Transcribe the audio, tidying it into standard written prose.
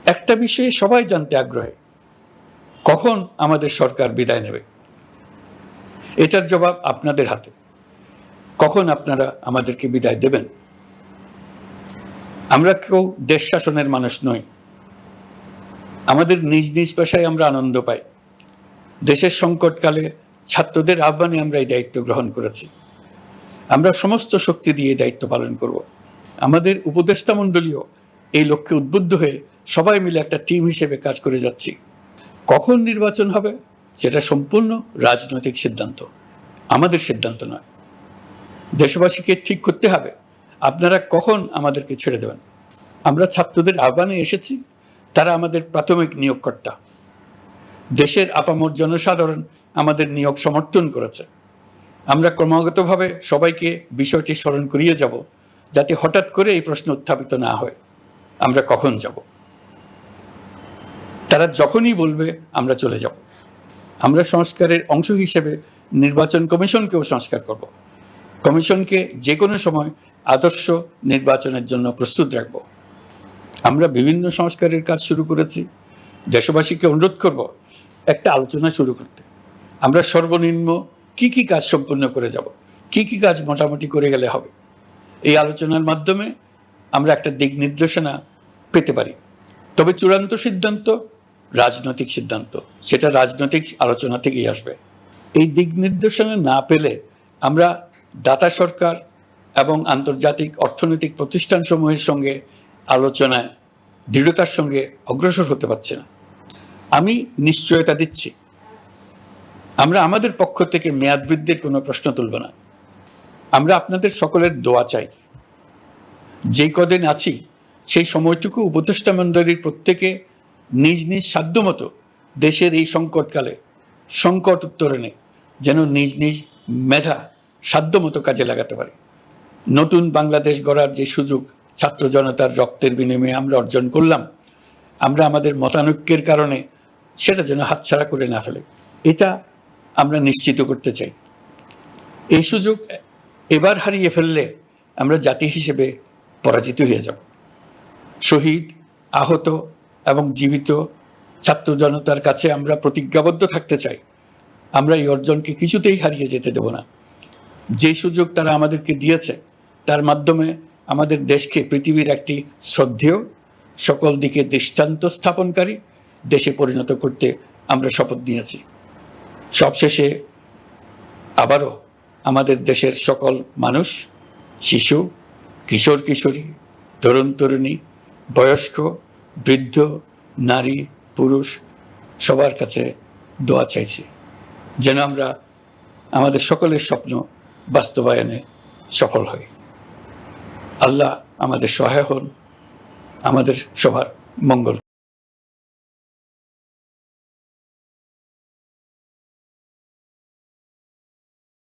একটা বিষয়ে সবাই জানতে আগ্রহী, কখন আমাদের সরকার বিদায় নেবে। এটার জবাব আপনাদের হাতে। কখন আপনারা আমাদেরকে বিদায় দেবেন? আমরা কেউ দেশ শাসনের মানুষ নই। আমাদের নিজ নিজ পেশায় আমরা আনন্দ পাই। দেশের সংকটকালে ছাত্রদের আহ্বানে আমরা এই দায়িত্ব গ্রহণ করেছি। আমরা সমস্ত শক্তি দিয়ে দায়িত্ব পালন করব। আমাদের উপদেষ্টা মণ্ডলীও এই লক্ষ্যে উদ্বুদ্ধ হয়ে সবাই মিলে একটা টিম হিসেবে কাজ করে যাচ্ছি। কখন নির্বাচন হবে সেটা সম্পূর্ণ রাজনৈতিক সিদ্ধান্ত, আমাদের সিদ্ধান্ত নয়। দেশবাসীকে ঠিক করতে হবে আপনারা কখন আমাদেরকে ছেড়ে দেবেন। আমরা ছাত্রদের আহ্বানে এসেছি, তারা আমাদের প্রাথমিক নিয়োগকর্তা। দেশের আপামর জনসাধারণ আমাদের নিয়োগ সমর্থন করেছে। আমরা ক্রমাগতভাবে সবাইকে বিষয়টি স্মরণ করিয়ে যাব, যাতে হঠাৎ করে এই প্রশ্ন উত্থাপিত না হয় আমরা কখন যাব। তারা যখনই বলবে আমরা চলে যাব। আমরা সংস্কারের অংশ হিসেবে নির্বাচন কমিশনকেও সংস্কার করব। কমিশনকে যে কোনো সময় আদর্শ নির্বাচনের জন্য প্রস্তুত রাখব। আমরা বিভিন্ন সংস্কারের কাজ শুরু করেছি। দেশবাসীকে অনুরোধ করব একটা আলোচনা শুরু করতে। আমরা সর্বনিম্ন কি কি কাজ সম্পূর্ণ করে যাব, কি কি কাজ মোটামুটি করে গেলে হবে। এই আলোচনার মাধ্যমে আমরা একটা দিক নির্দেশনা পেতে পারি। তবে চূড়ান্ত সিদ্ধান্ত রাজনৈতিক সিদ্ধান্ত, সেটা রাজনৈতিক আলোচনা থেকেই আসবে। এই দিক নির্দেশনা না পেলে আমরা দাতা সরকার এবং আন্তর্জাতিক অর্থনৈতিক প্রতিষ্ঠানসমূহের সঙ্গে আলোচনায় দৃঢ়তার সঙ্গে অগ্রসর হতে পারছি না। আমি নিশ্চয়তা দিচ্ছি, আমরা আমাদের পক্ষ থেকে মেয়াদ বৃদ্ধির কোনো প্রশ্ন তুলব না। আমরা আপনাদের সকলের দোয়া চাই। যেই কদিন আছি সেই সময়টুকু উপদেষ্টা মণ্ডলীর প্রত্যেকে নিজ নিজ সাধ্যমতো দেশের এই সংকটকালে সংকট উত্তরণে যেন নিজ নিজ মেধা সাধ্যমতো কাজে লাগাতে পারে। নতুন বাংলাদেশ গড়ার যে সুযোগ ছাত্র জনতার রক্তের বিনিময়ে আমরা অর্জন করলাম, আমরা আমাদের মতানৈক্যের কারণে সেটা যেন হাতছাড়া করে না ফেলে, এটা আমরা নিশ্চিত করতে চাই। এই সুযোগ এবার হারিয়ে ফেললে আমরা জাতি হিসেবে পরাজিত হয়ে যাব। শহীদ, আহত এবং জীবিত ছাত্র জনতার কাছে আমরা প্রতিজ্ঞাবদ্ধ থাকতে চাই। আমরা এই অর্জনকে কিছুতেই হারিয়ে যেতে দেব না। যে সুযোগ তারা আমাদেরকে দিয়েছে তার মাধ্যমে আমাদের দেশকে পৃথিবীর একটি শ্রদ্ধেয়, সকল দিকে দৃষ্টান্ত স্থাপনকারী দেশে পরিণত করতে আমরা শপথ নিয়েছি। সবশেষে আবারও আমাদের দেশের সকল মানুষ, শিশু, কিশোর কিশোরী, তরুণ তরুণী, বয়স্ক, বৃদ্ধ, নারী, পুরুষ সবার কাছে দোয়া চাইছি যেন আমরা আমাদের সকলের স্বপ্ন বাস্তবায়নে সফল হই। আল্লাহ আমাদের সহায় হন, আমাদের সবার মঙ্গল